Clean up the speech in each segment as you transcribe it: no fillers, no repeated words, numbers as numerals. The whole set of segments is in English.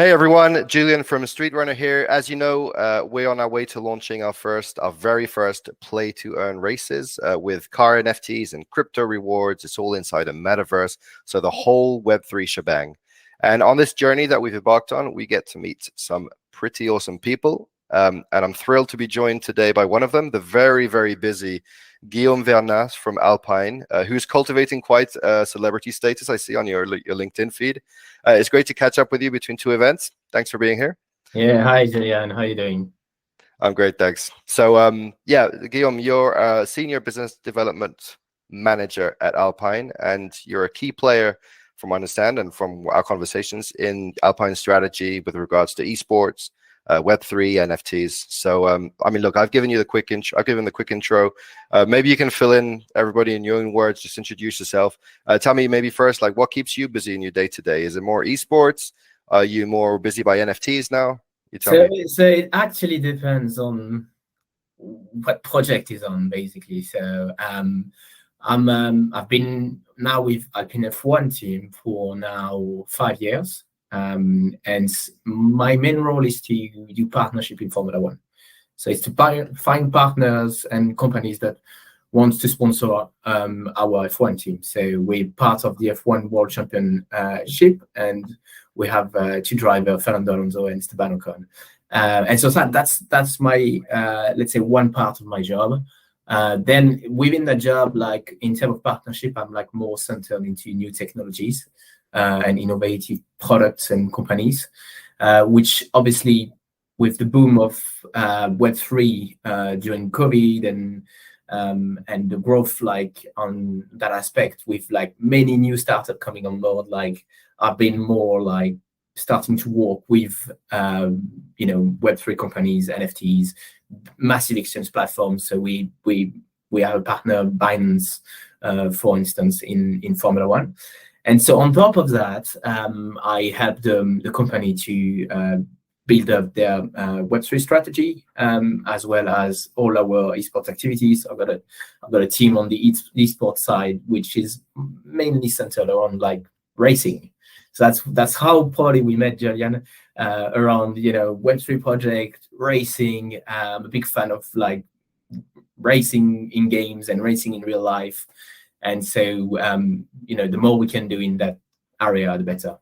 Hey everyone, Julian from Street Runner here. As you know, we're on our way to launching our very first play to earn races with car NFTs and crypto rewards. It's all inside a metaverse, so the whole Web3 shebang. And on this journey that we've embarked on, we get to meet some pretty awesome people. And I'm thrilled to be joined today by one of them, the very, very busy Guillaume Vergnas from Alpine, who's cultivating quite celebrity status, I see on your LinkedIn feed. It's great to catch up with you between two events. Thanks for being here. Yeah, hi Julian, how are you doing? I'm great, thanks. So yeah, Guillaume, you're a senior business development manager at Alpine, and you're a key player, from what I understand and from our conversations, in Alpine's strategy with regards to esports, Web3, NFTs. So I mean, look, I've given you the quick intro. I've given the quick intro. Maybe you can fill in everybody in your own words. Just introduce yourself. Tell me maybe first, like, what keeps you busy in your day to day? Is it more esports? Are you more busy by NFTs now? You tell me. So it actually depends on what project is on, basically. So I've been now with Alpine F1 team for now 5 years. And my main role is to do partnership in Formula One. So it's to find partners and companies that want to sponsor our F1 team. So we're part of the F1 World Championship, and we have two drivers, Fernando Alonso and Esteban Ocon. And so that's my let's say one part of my job. Then within the job, like in terms of partnership, I'm like more centered into new technologies and innovative products and companies, which obviously with the boom of Web3 during COVID and the growth like on that aspect, with like many new startups coming on board, like I've been more like starting to work with Web3 companies, NFTs, massive exchange platforms. So we have a partner, Binance, for instance, in Formula One. And so on top of that, I helped the company to build up their Web3 strategy, as well as all our esports activities. I've got a team on the esports side, which is mainly centered around like racing. So that's how probably we met, Julian, around Web3 project, racing. I'm a big fan of like racing in games and racing in real life. And so, the more we can do in that area, the better.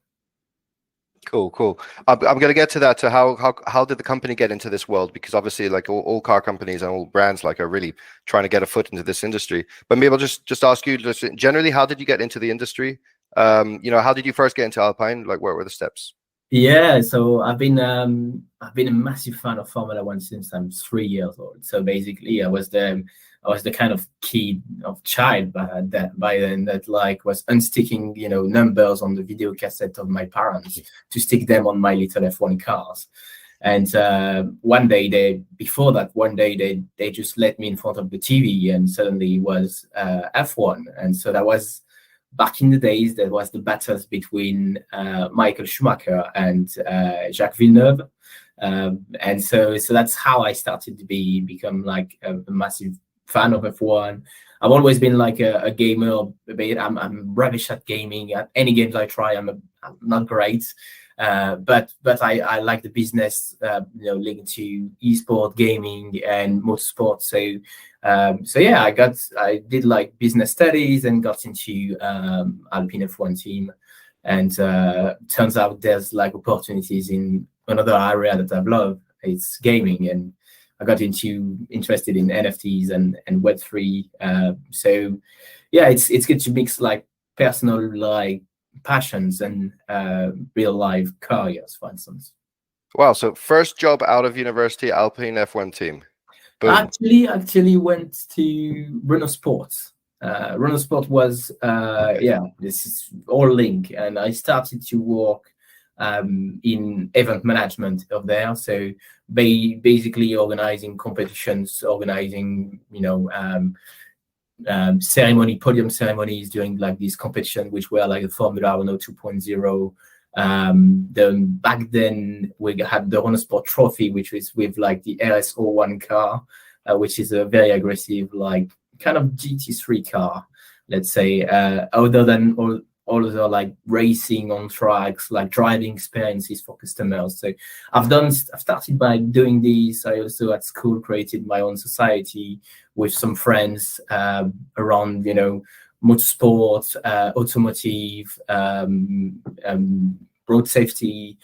Cool. I'm going to get to that. To how did the company get into this world? Because obviously, like all car companies and all brands, like, are really trying to get a foot into this industry. But maybe I'll just ask you, just generally, how did you get into the industry? How did you first get into Alpine? Like, what were the steps? Yeah, so I've been a massive fan of Formula One since I'm 3 years old. So basically, I was the kind of kid of child by then that like was unsticking numbers on the video cassette of my parents to stick them on my little F1 cars. And one day they just let me in front of the TV, and suddenly it was F1. And so that was back in the days. There was the battles between Michael Schumacher and Jacques Villeneuve. And so that's how I started to become like a massive fan of F1. I've always been like a gamer. I'm rubbish at gaming. At any games I try, I'm not great. But I like the business, linked to esport, gaming, and motorsport. So yeah, I did like business studies and got into Alpine F1 team. And turns out there's like opportunities in another area that I've loved. It's gaming, and I got interested in NFTs and Web3. So yeah, it's good to mix like personal like passions and real life careers, for instance. Wow. So first job out of university, Alpine F1 team. Boom. Actually went to Renault Sports. Renault Sport was this is all linked, and I started to work in event management of there. So basically organizing competitions, organizing podium ceremonies during like these competitions, which were like the Formula Renault 2.0. Then back then we had the Renault Sport Trophy, which was with like the RS01 car, which is a very aggressive like kind of GT3 car, let's say. Other than all other like racing on tracks, like driving experiences for customers. So I've started by doing this. I also at school created my own society with some friends around, you know, motorsport, automotive, road safety.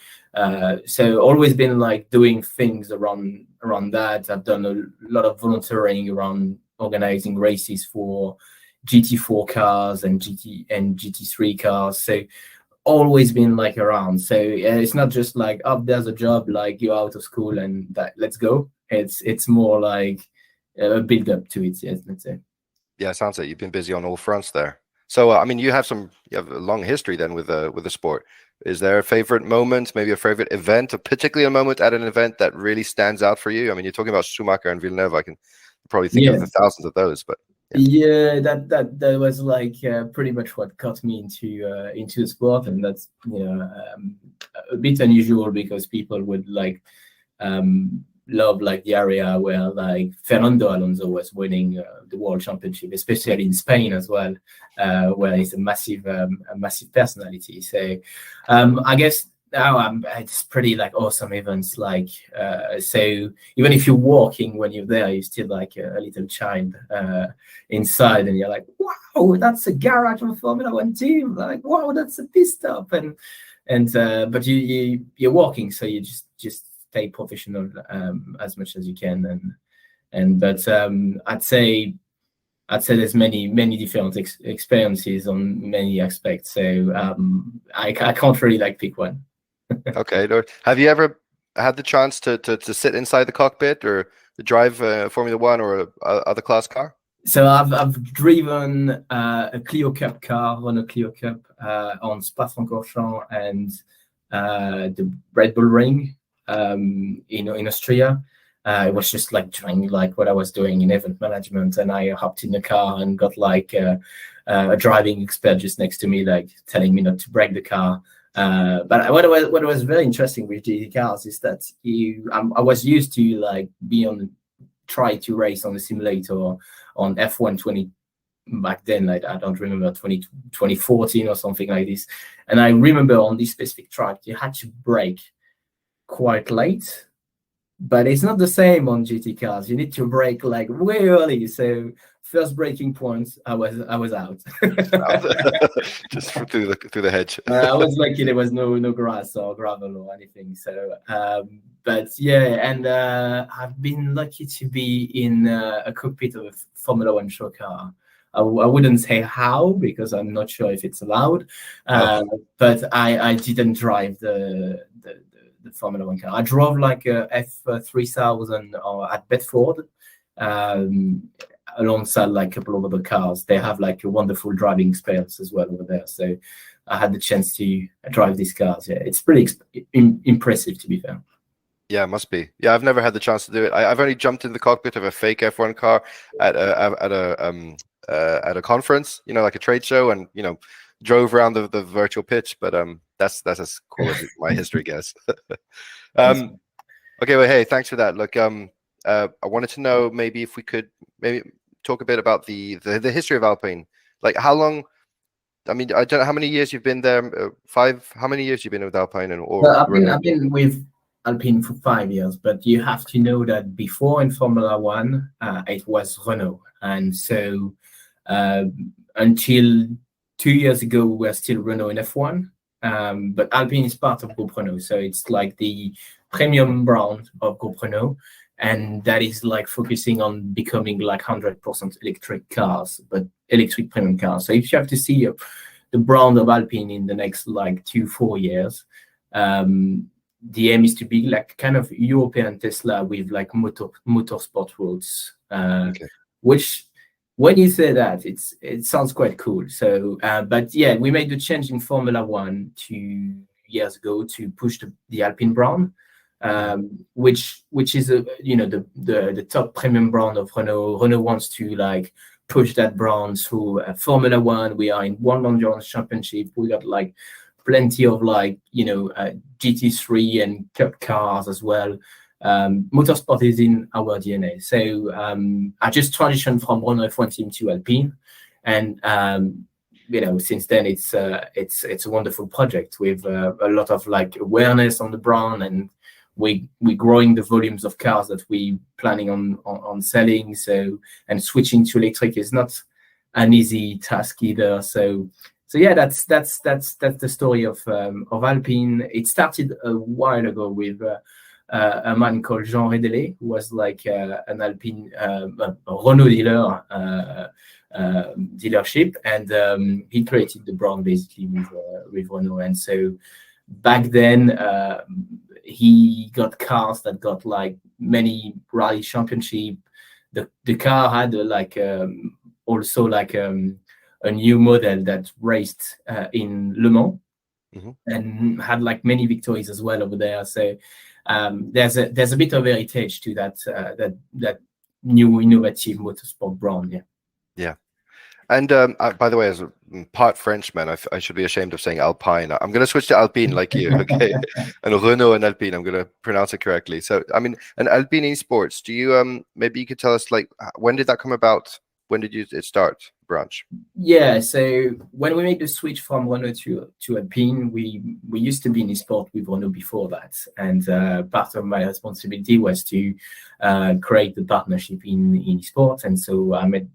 So always been like doing things around that. I've done a lot of volunteering around organizing races for GT4 cars and GT3 cars. So always been like around. So it's not just like, oh, there's a job, like you're out of school and that, let's go. It's more like a build up to it. Yes, let's say. Yeah, sounds like you've been busy on all fronts there. So I mean, you have a long history then with the sport. Is there a favorite moment, maybe a favorite event, or particularly a moment at an event that really stands out for you? I mean, you're talking about Schumacher and Villeneuve. I can probably think of the thousands of those, but yeah, that was like pretty much what got me into the sport, and that's, you know, a bit unusual because people would like love like the area where like Fernando Alonso was winning the world championship, especially in Spain as well, where he's a massive personality. So I guess now it's pretty like awesome events. Like so even if you're walking when you're there, you're still like a little child inside, and you're like, wow, that's a garage of a Formula One team. Like, wow, that's a pit stop, and but you're walking, so you just stay professional as much as you can, but I'd say there's many different experiences on many aspects. So I can't really like pick one. Okay. Have you ever had the chance to sit inside the cockpit or drive Formula One or other class car? So I've driven a Clio Cup car, Renault Clio Cup on Spa-Francorchamps and the Red Bull Ring in Austria. It was just like trying like what I was doing in event management, and I hopped in the car and got like a driving expert just next to me, like telling me not to brake the car. But what was very interesting with GT cars is that I was used to like try to race on the simulator on F1 20 back then. Like, I don't remember 2014 or something like this. And I remember on this specific track you had to brake quite late, but it's not the same on GT cars. You need to brake like way early. So first braking points, I was out. Just through the hedge. I was lucky there was no grass or gravel or anything. So but yeah, and I've been lucky to be in a cockpit of a Formula One show car. I wouldn't say how, because I'm not sure if it's allowed, but I didn't drive the Formula One car. I drove like a F3000 at Bedford, alongside like a couple of other cars. They have like a wonderful driving experience as well over there. So I had the chance to drive these cars. Yeah, it's pretty impressive, to be fair. Yeah, it must be. Yeah, I've never had the chance to do it. I've only jumped in the cockpit of a fake F1 car at a conference, you know, like a trade show, and you know, drove around the virtual pitch. But that's as cool as my history gets. Okay, well, hey, thanks for that. Look, I wanted to know maybe if we could maybe talk a bit about the history of Alpine. Like, how long? I mean, I don't know how many years you've been there. 5? How many years you've been with Alpine? I've been with Alpine for 5 years, but you have to know that before in Formula One, it was Renault, and so until 2 years ago, we were still Renault in F1. But Alpine is part of Group Renault, so it's like the premium brand of Group Renault, and that is like focusing on becoming like 100% electric cars, but electric premium cars. So if you have to see the brand of Alpine in the next like 2-4 years, the aim is to be like kind of European Tesla with like motorsport roads, which, when you say that, it sounds quite cool. So, but yeah, we made the change in Formula One 2 years ago to push the Alpine brand, which is the top premium brand of Renault. Renault wants to like push that brand through Formula One. We are in World Endurance Championship. We got like plenty of like GT3 and Cup cars as well. Motorsport is in our DNA. So I just transitioned from Renault F1 team to Alpine, and since then it's a wonderful project with a lot of like awareness on the brand, and we're growing the volumes of cars that we planning on selling. So, and switching to electric is not an easy task either. So yeah, that's the story of Alpine. It started a while ago with a man called Jean Redelé, who was like an Alpine Renault dealer dealership, and he created the brand basically with Renault. And so back then he got cars that got like many rally championship. The car had also like a new model that raced in Le Mans, and had like many victories as well over there. So there's a bit of heritage to that new innovative motorsport brand. Yeah. And by the way, as a part Frenchman, I should be ashamed of saying Alpine. I'm going to switch to Alpine like you, okay? And Renault and Alpine, I'm going to pronounce it correctly. So, I mean, and Albini Sports, do you, maybe you could tell us, like, when did that come about? When did it start, branch? Yeah, so when we made the switch from Renault to Alpine, we used to be in Esports with Renault before that. And part of my responsibility was to create the partnership in Esports. And so I made,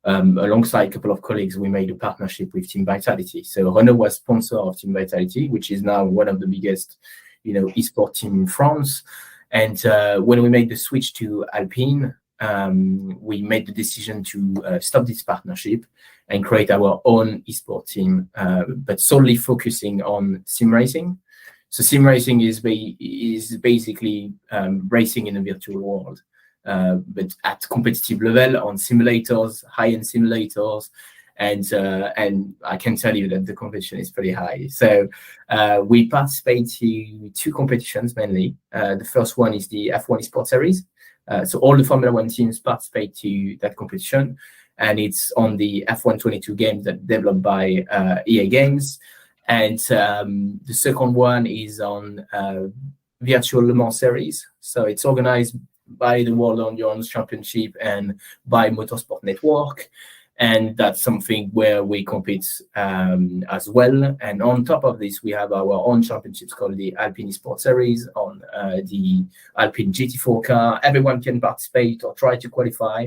alongside a couple of colleagues, we made a partnership with Team Vitality. So Renault was sponsor of Team Vitality, which is now one of the biggest, esports team in France. And when we made the switch to Alpine, we made the decision to stop this partnership and create our own esports team, but solely focusing on sim racing. So sim racing is basically racing in a virtual world. But at competitive level on simulators, high-end simulators, and I can tell you that the competition is pretty high. So we participate to two competitions mainly. The first one is the F1 Esports Series. So all the Formula One teams participate to that competition, and it's on the F1 22 games that developed by EA Games. And the second one is on Virtual Le Mans Series. So it's organized by the World Endurance Championship and by Motorsport Network. And that's something where we compete as well. And on top of this, we have our own championships called the Alpine Sports Series on the Alpine GT4 car. Everyone can participate or try to qualify,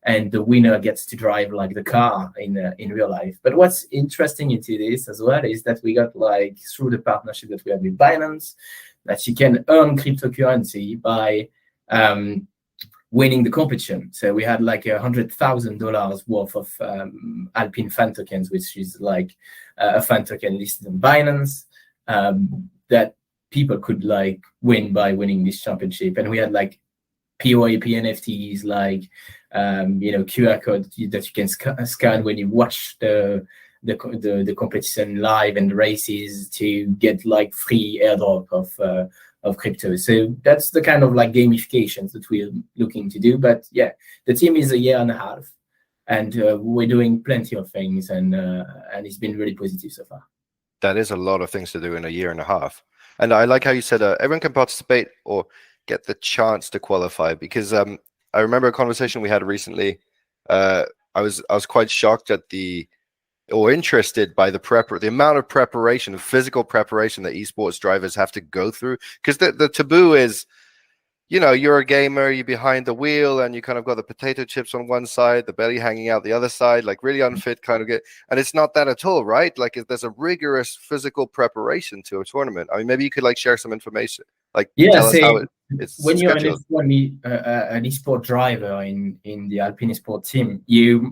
and the winner gets to drive like the car in real life. But what's interesting into this as well is that we got like through the partnership that we have with Binance, that you can earn cryptocurrency by winning the competition. So we had like $100,000 worth of Alpine fan tokens, which is like a fan token listed on Binance, that people could like win by winning this championship. And we had like POAP NFTs, like QR code that you can scan when you watch the competition live and the races to get like free airdrop of crypto. So that's the kind of like gamifications that we're looking to do. But yeah, the team is a year and a half, and we're doing plenty of things, and it's been really positive so far. That is a lot of things to do in a year and a half. And I like how you said everyone can participate or get the chance to qualify, because I remember a conversation we had recently. I was quite shocked at interested by the amount of preparation, physical preparation that esports drivers have to go through. Because the taboo is, you're a gamer, you're behind the wheel, and you kind of got the potato chips on one side, the belly hanging out the other side, like really unfit kind of get. And it's not that at all, right? Like there's a rigorous physical preparation to a tournament. I mean, maybe you could like share some information, like tell us how it's when you're an esport driver in the Alpine Sport team, you're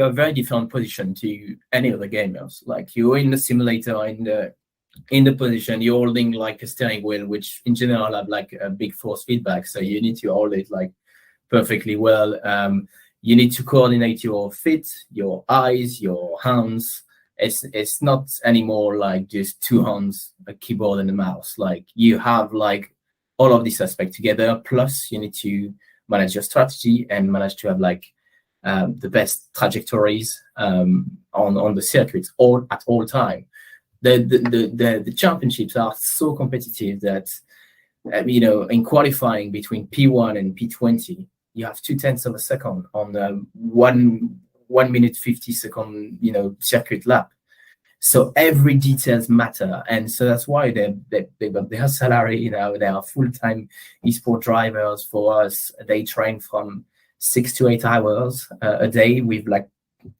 a very different position to any other gamers. Like you're in the simulator, in the position, you're holding like a steering wheel, which in general have like a big force feedback. So you need to hold it like perfectly well. You need to coordinate your feet, your eyes, your hands. It's not anymore like just two hands, a keyboard and a mouse. Like you have like all of this aspect together. Plus you need to manage your strategy and manage to have like the best trajectories on the circuits at all time. The championships are so competitive that in qualifying between P1 and P20, you have 0.2 of a second on one 1 minute 50-second, circuit lap. So every details matter, and so that's why they got their salary. They are full-time esport drivers. For us, they train from 6 to 8 hours a day with like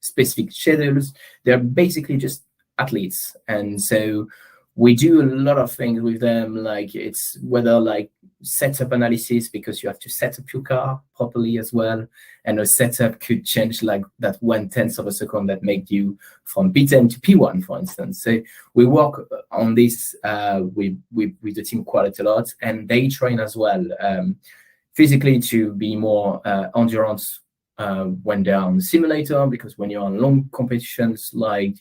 specific schedules. They're basically just athletes, and so we do a lot of things with them. Like it's whether like setup analysis, because you have to set up your car properly as well, and a setup could change like that 1/10 of a second that make you from P10 to P1, for instance. So we work on this with the team quite a lot, and they train as well physically to be more endurance when they're on the simulator, because when you're on long competitions, like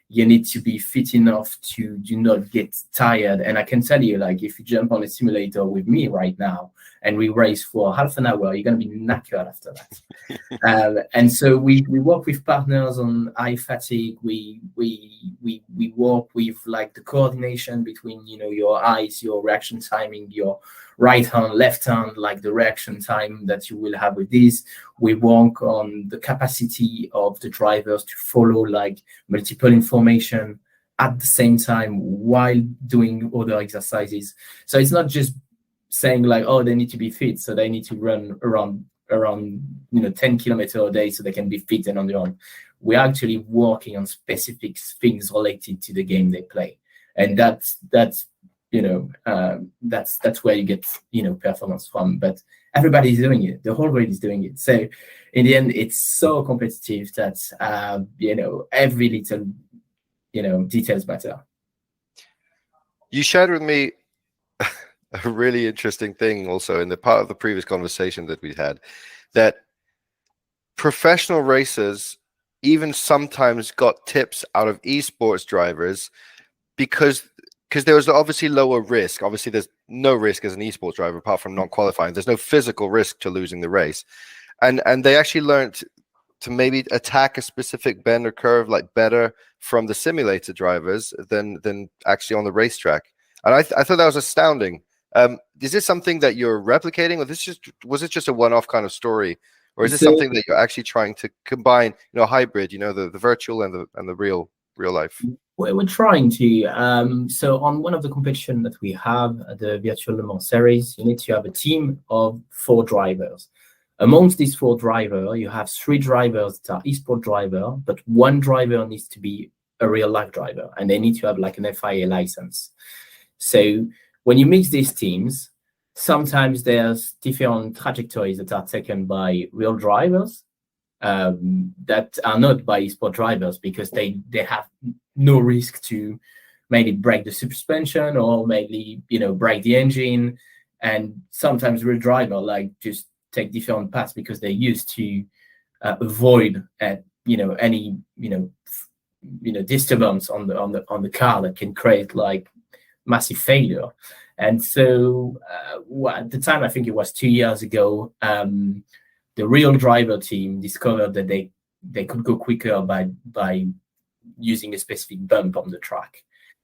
you need to be fit enough to do not get tired. And I can tell you, like, if you jump on a simulator with me right now and we race for half an hour, you're going to be knackered after that. And so we work with partners on eye fatigue. We work with like the coordination between, your eyes, your reaction timing, your right hand, left hand, like the reaction time that you will have with this. We work on the capacity of the drivers to follow like multiple information at the same time while doing other exercises. So it's not just saying like, oh, they need to be fit, so they need to run around 10 kilometers a day so they can be fit and on their own. We're actually working on specific things related to the game they play, and that's where you get performance from. But everybody's doing it. The whole grid is doing it. So in the end, it's so competitive that every little details matter. You shared with me a really interesting thing also in the part of the previous conversation that we had, that professional racers even sometimes got tips out of esports drivers because there was obviously lower risk. Obviously, there's no risk as an esports driver apart from non-qualifying. There's no physical risk to losing the race. And they actually learned to maybe attack a specific bend or curve like better from the simulator drivers than actually on the racetrack. And I thought that was astounding. Is this something that you're replicating, or was it just a one-off kind of story, or is this something that you're actually trying to combine, hybrid, the virtual and the real life? We're trying to. So on one of the competitions that we have at the Virtual Le Mans series, you need to have a team of 4 drivers. Amongst these 4 drivers, you have 3 drivers that are esport driver, but 1 driver needs to be a real life driver, and they need to have like an FIA license. So when you mix these teams, sometimes there's different trajectories that are taken by real drivers that are not by esport drivers, because they have no risk to maybe break the suspension or maybe break the engine. And sometimes real driver like just take different paths because they're used to avoid any disturbance on the car that can create like massive failure. And so at the time, I think it was 2 years ago, the real driver team discovered that they could go quicker by using a specific bump on the track.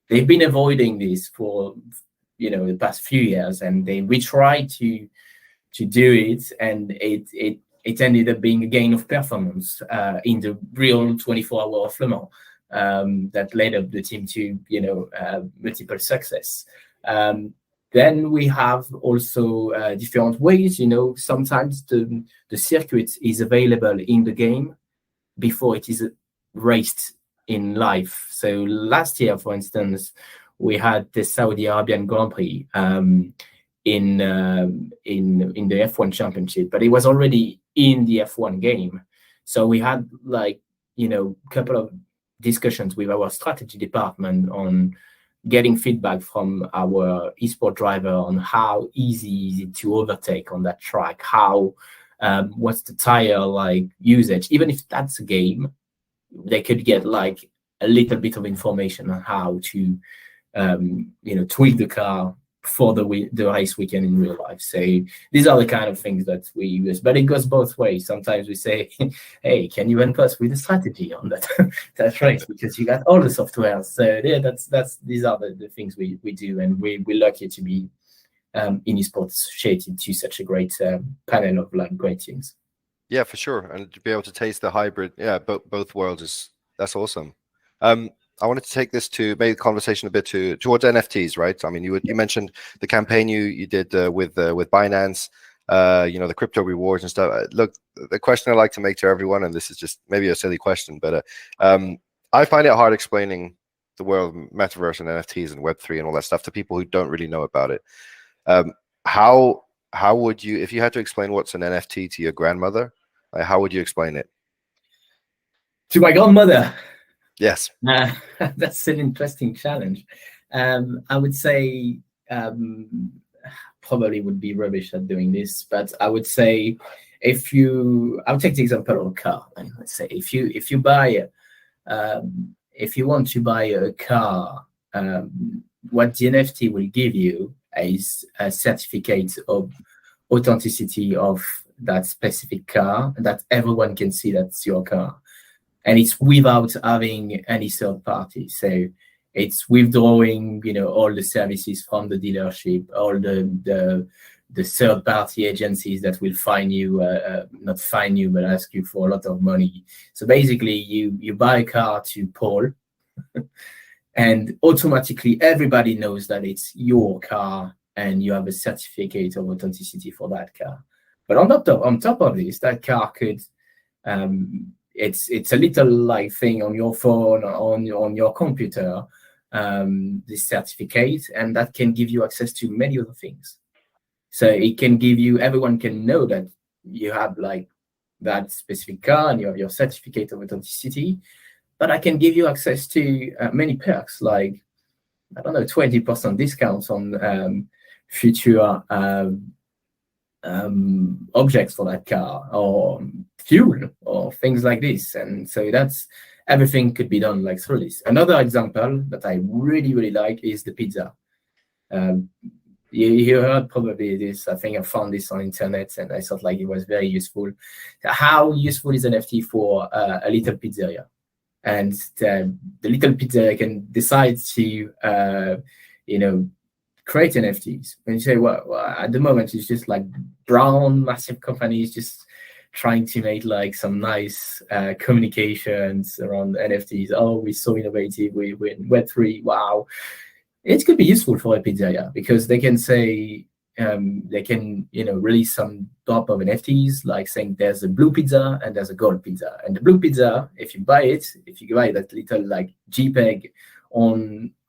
They've been avoiding this for the past few years, and we tried to do it, and it ended up being a gain of performance in the real 24-hour of Le Mans that led up the team to multiple success. Then we have also different ways. Sometimes the circuit is available in the game before it is raced in live. So last year, for instance, we had the Saudi Arabian Grand Prix in the F1 Championship, but it was already in the F1 game. So we had a couple of discussions with our strategy department on getting feedback from our esport driver on how easy is it to overtake on that track, how what's the tire usage. Even if that's a game, they could get like a little bit of information on how to tweak the car for the race weekend in real life. So these are the kind of things that we use, but it goes both ways. Sometimes we say, hey, can you help us with a strategy on that race, because you got all the software. So yeah, these are the things we do, and we're lucky to be in esports associated to such a great panel of great teams. Yeah, for sure. And to be able to taste the hybrid, yeah, both worlds that's awesome. I wanted to take this to maybe the conversation a bit towards NFTs, right? I mean, you mentioned the campaign you did with Binance, the crypto rewards and stuff. Look, the question I like to make to everyone, and this is just maybe a silly question, but I find it hard explaining the world of metaverse and NFTs and Web3 and all that stuff to people who don't really know about it. How would you, if you had to explain what's an NFT to your grandmother, how would you explain it? To my grandmother? Yes. That's an interesting challenge. I would say probably would be rubbish at doing this, but I would say I'll take the example of a car. And let's say if you want to buy a car, what the NFT will give you is a certificate of authenticity of that specific car, that everyone can see that's your car. And it's without having any third party. So it's withdrawing, all the services from the dealership, all the third party agencies that will fine you, not fine you, but ask you for a lot of money. So basically you buy a car to Paul and automatically everybody knows that it's your car and you have a certificate of authenticity for that car. But on top of this, that car could, it's a little thing on your phone or on your computer, this certificate, and that can give you access to many other things. So it can give you, everyone can know that you have that specific car and you have your certificate of authenticity, but I can give you access to many perks, 20% discounts on future objects for that car, or fuel, or things like this. And so that's, everything could be done through this. Another example that I really, really like is the pizza. You heard probably this, I think I found this on internet and I thought it was very useful. How useful is NFT for a little pizzeria? And the little pizzeria can decide to, create NFTs. And you say, well, at the moment, it's just brown, massive companies just trying to make some nice communications around NFTs. Oh, we're so innovative. We're in Web3. Wow. It could be useful for a pizzeria because they can say, they can, release some drop of NFTs, saying there's a blue pizza and there's a gold pizza. And the blue pizza, if you buy that little JPEG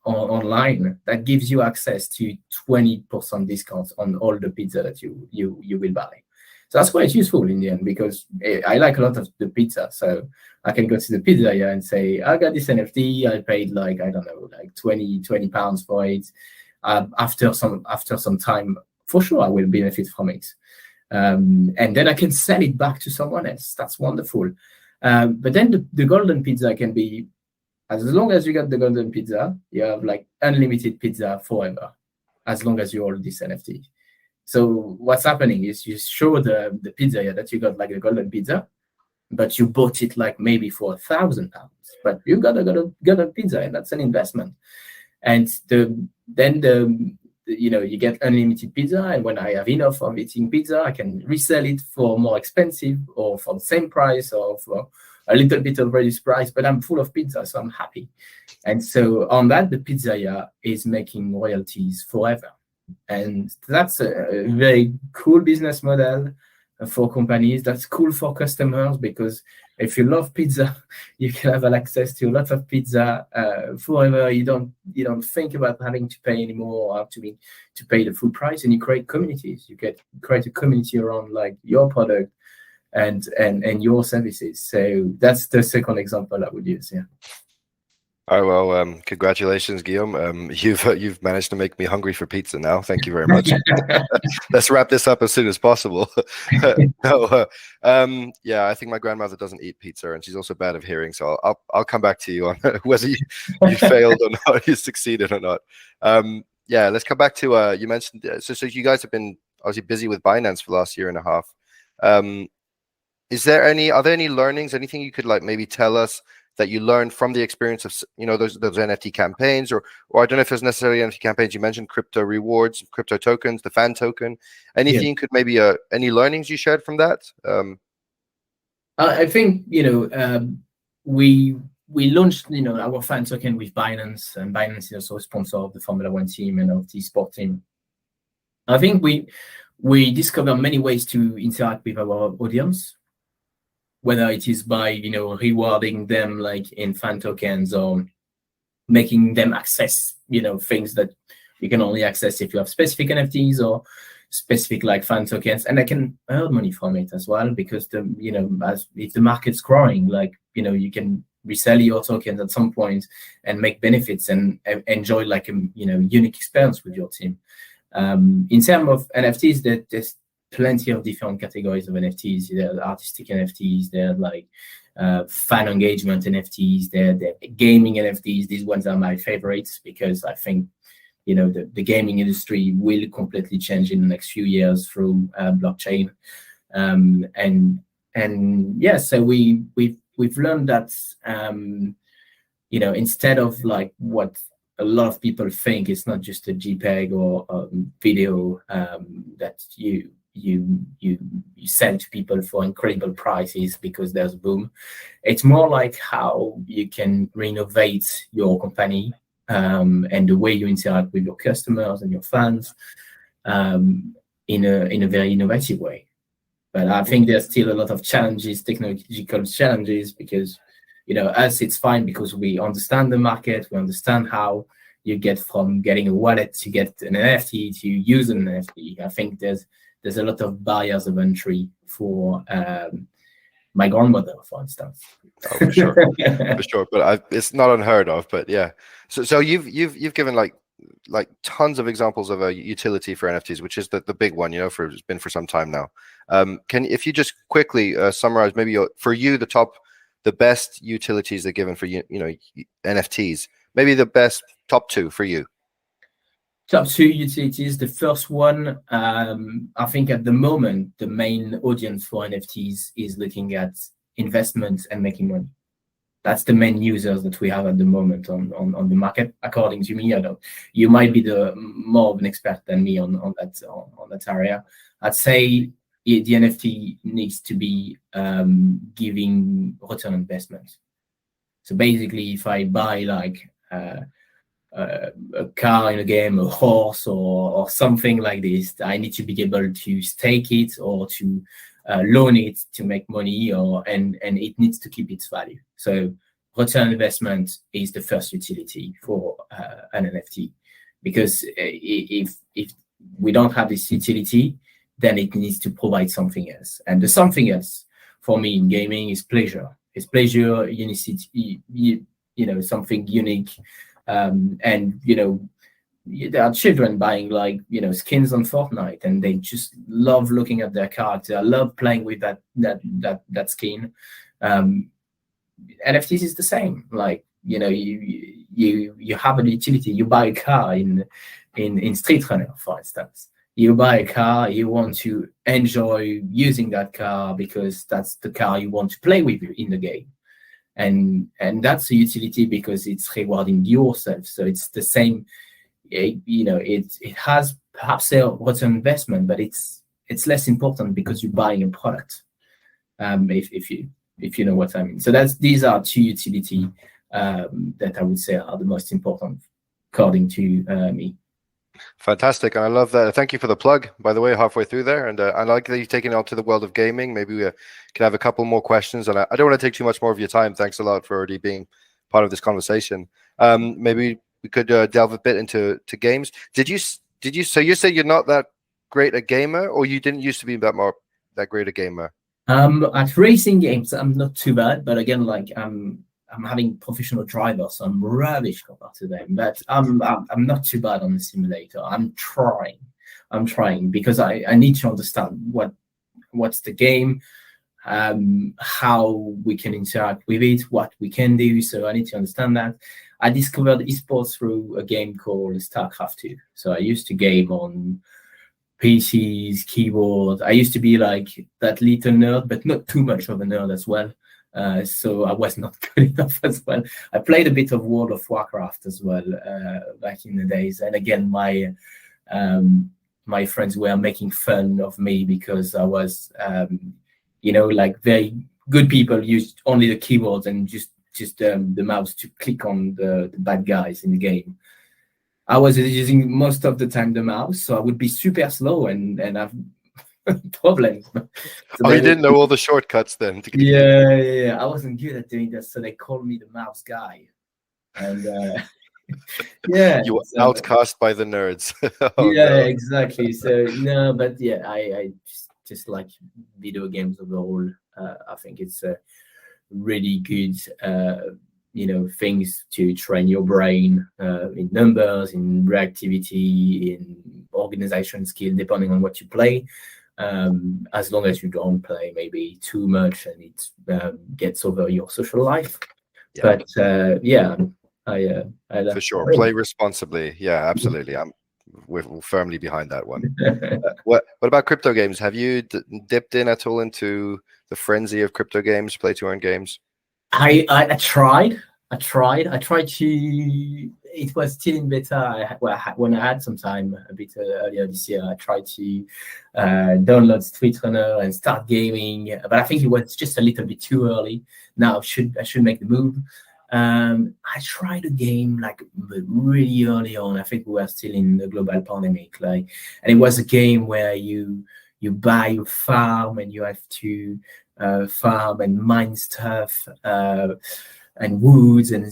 online, that gives you access to 20% discounts on all the pizza that you will buy. So that's quite useful in the end, because I like a lot of the pizza. So I can go to the pizzeria and say, I got this NFT, I paid I don't know, 20 pounds for it. After some time, for sure, I will benefit from it. And then I can sell it back to someone else. That's wonderful. But then the golden pizza can be, as long as you got the golden pizza, you have unlimited pizza forever, as long as you hold this NFT. So what's happening is you show the pizzeria that you got the golden pizza, but you bought it maybe for £1,000, but you got a golden pizza, and that's an investment. And then you get unlimited pizza, and when I have enough of eating pizza, I can resell it for more expensive or for the same price, or for a little bit of reduced price, but I'm full of pizza, so I'm happy. And so on that, the pizzeria is making royalties forever. And that's a very cool business model for companies. That's cool for customers, because if you love pizza, you can have access to a lot of pizza forever. You don't think about having to pay anymore, or to pay the full price, and you create communities. You create a community around your product and your services. So that's the second example I would use. Yeah. All right, well, congratulations, Guillaume. You've managed to make me hungry for pizza now. Thank you very much. Let's wrap this up as soon as possible. No, I think my grandmother doesn't eat pizza, and she's also bad of hearing. So I'll come back to you on whether you failed or not, you succeeded or not. Let's come back to you mentioned. So you guys have been obviously busy with Binance for the last year and a half. Are there any learnings? Anything you could maybe tell us that you learned from the experience of those NFT campaigns, or I don't know if there's necessarily NFT campaigns. You mentioned crypto rewards, crypto tokens, the fan token. Anything you could maybe any learnings you shared from that? I think we launched our fan token with Binance, and Binance is also a sponsor of the Formula One team and of the sport team. I think we discover many ways to interact with our audience, whether it is by rewarding them like in fan tokens, or making them access things that you can only access if you have specific NFTs or specific like fan tokens, and I can earn money from it as well, because as if the market's growing, like you can resell your tokens at some point and make benefits and enjoy like a unique experience with your team. In terms of NFTs, there's plenty of different categories of NFTs. There are artistic NFTs, there are like fan engagement NFTs, there are gaming NFTs. These ones are my favorites because I think the gaming industry will completely change in the next few years through blockchain. So we've learned that instead of like what a lot of people think, it's not just a JPEG or a video that you sell to people for incredible prices because there's a boom. It's more like how you can renovate your company and the way you interact with your customers and your fans in a very innovative way. But I think there's still a lot of challenges, technological challenges, because us, it's fine because we understand the market, we understand how you get from getting a wallet to get an NFT to use an NFT. I think there's a lot of barriers of entry for my grandmother, for instance. Oh, for sure, for sure. But it's not unheard of. But yeah, so you've given like tons of examples of a utility for NFTs, which is the big one. It's been for some time now. If you just quickly summarize maybe the best utilities they're given for NFTs, maybe the best top two for you. Top two utilities. The first one, I think at the moment, the main audience for NFTs is looking at investments and making money. That's the main users that we have at the moment on the market, according to me. You might be more of an expert than me on that area. I'd say the NFT needs to be giving return on investment. So basically, if I buy like a car in a game, a horse or something like this, I need to be able to stake it or to loan it to make money, and it needs to keep its value. So return on investment is the first utility for an NFT, because if we don't have this utility, then it needs to provide something else. And the something else for me in gaming is pleasure. It's pleasure, unicity, something unique. There are children buying like skins on Fortnite, and they just love looking at their character, love playing with that skin. NFTs is the same. Like you have a utility. You buy a car in Street Runner, for instance. You buy a car, you want to enjoy using that car because that's the car you want to play with in the game. And that's a utility because it's rewarding yourself. So it's the same, it has perhaps a return investment, but it's less important because you're buying a product. If you know what I mean. So these are two utility that I would say are the most important, according to me. Fantastic, and I love that. Thank you for the plug, by the way, halfway through there. And I like that you've taken it out to the world of gaming. Maybe we can have a couple more questions, and I don't want to take too much more of your time. Thanks a lot for already being part of this conversation. Maybe we could delve a bit into games. So you say you're not that great a gamer, or you didn't used to be that great a gamer? At racing games, I'm not too bad, but again, like I'm having professional drivers, so I'm rubbish compared to them. But I'm not too bad on the simulator. I'm trying because I need to understand what's the game, how we can interact with it, what we can do. So I need to understand that. I discovered esports through a game called StarCraft 2. So I used to game on PCs, keyboard. I used to be like that little nerd, but not too much of a nerd as well. So I was not good enough as well. I played a bit of World of Warcraft as well back in the days. And again, my friends were making fun of me because I was, like very good people use only the keyboards and just the mouse to click on the bad guys in the game. I was using most of the time the mouse, so I would be super slow and have problems. So you didn't know all the shortcuts then? Yeah, I wasn't good at doing that, so they called me the mouse guy. And yeah, you were so, outcast by the nerds. yeah, no. exactly. So no, but yeah, I just like video games overall. I think it's a really good things to train your brain in numbers, in reactivity, in organization skill, depending on what you play. As long as you don't play maybe too much and it gets over your social life. Yeah. But yeah, I for sure. Play responsibly. Yeah, absolutely. We're firmly behind that one. What about crypto games? Have you dipped in at all into the frenzy of crypto games, play to earn games? I tried to. It was still in beta. When I had some time a bit earlier this year, I tried to download Street Runner and start gaming, but I think it was just a little bit too early. Now I should make the move. I tried a game like really early on. I think we were still in the global pandemic, and it was a game where you buy your farm and you have to farm and mine stuff and woods and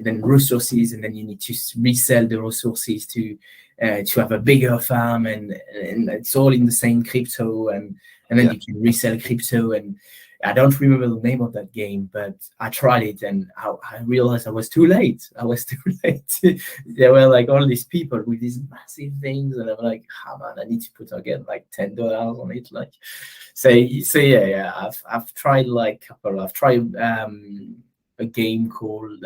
then resources, and then you need to resell the resources to have a bigger farm, and it's all in the same crypto, and then you can resell crypto. And I don't remember the name of that game, but I tried it and I realized I was too late. There were like all these people with these massive things, and I'm like, oh man, I need to put again like $10 on it. So yeah. I've tried like a couple. I've tried a game called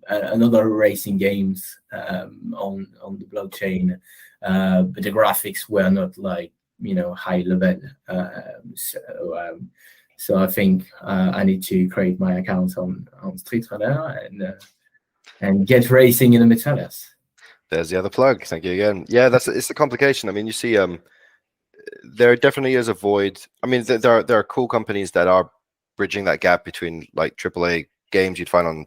another racing games on the blockchain, but the graphics were not like high level. So I think I need to create my account on Street Runner and get racing in the metaverse. There's the other plug. Thank you again. Yeah, it's the complication. I mean, you see, there definitely is a void. I mean, there are cool companies that are bridging that gap between like AAA games you'd find on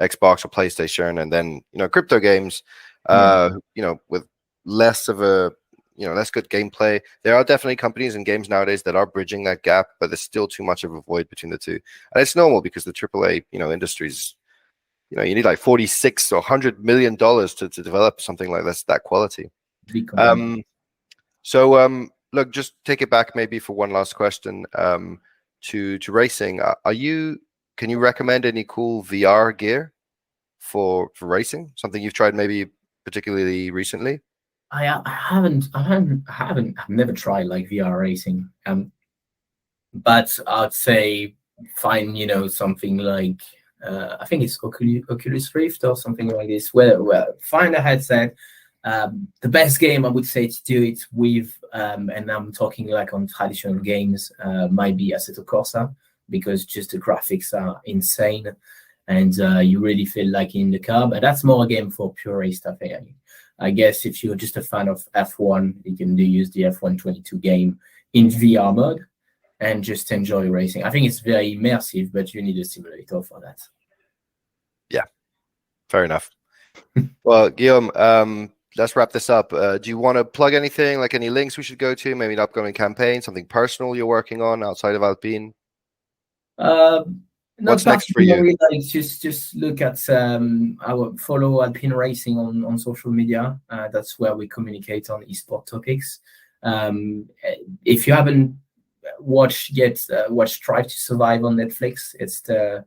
Xbox or PlayStation, and then crypto games, with less of a less good gameplay. There are definitely companies and games nowadays that are bridging that gap, but there's still too much of a void between the two. And it's normal because the AAA, industries, you need like 46 or $100 million to develop something like this, that quality. Look, just take it back maybe for one last question to racing. Can you recommend any cool VR gear for racing? Something you've tried maybe particularly recently? I've never tried like VR racing, but I'd say find something like I think it's Oculus Rift or something like this. Where find a headset. The best game I would say to do it with, and I'm talking like on traditional games, might be Assetto Corsa, because just the graphics are insane, and you really feel like in the car. But that's more a game for purists, I think. I guess if you're just a fan of F1, you can use the F1 22 game in VR mode and just enjoy racing. I think it's very immersive, but you need a simulator for that. Yeah, fair enough. Well, Guillaume, let's wrap this up. Do you want to plug anything, like any links we should go to, maybe an upcoming campaign, something personal you're working on outside of Alpine? What's next for you? Like, just look at our follow Alpine Racing on social media. That's where we communicate on esports topics. If you haven't watched yet, watch Drive to Survive on Netflix. It's the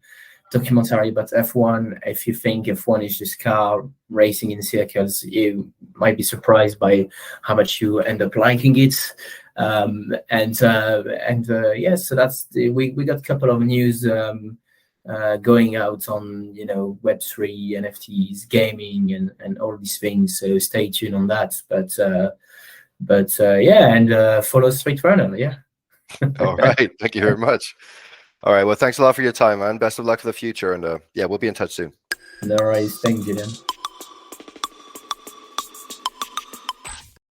documentary about F1. If you think F1 is just car racing in circles, you might be surprised by how much you end up liking it. So that's we got a couple of news going out on Web3, NFTs, gaming, and all these things. So stay tuned on that. But follow Street Runner. Yeah. All right. Thank you very much. All right. Well, thanks a lot for your time, man. Best of luck for the future, and we'll be in touch soon. No worries. Thank you, Julian.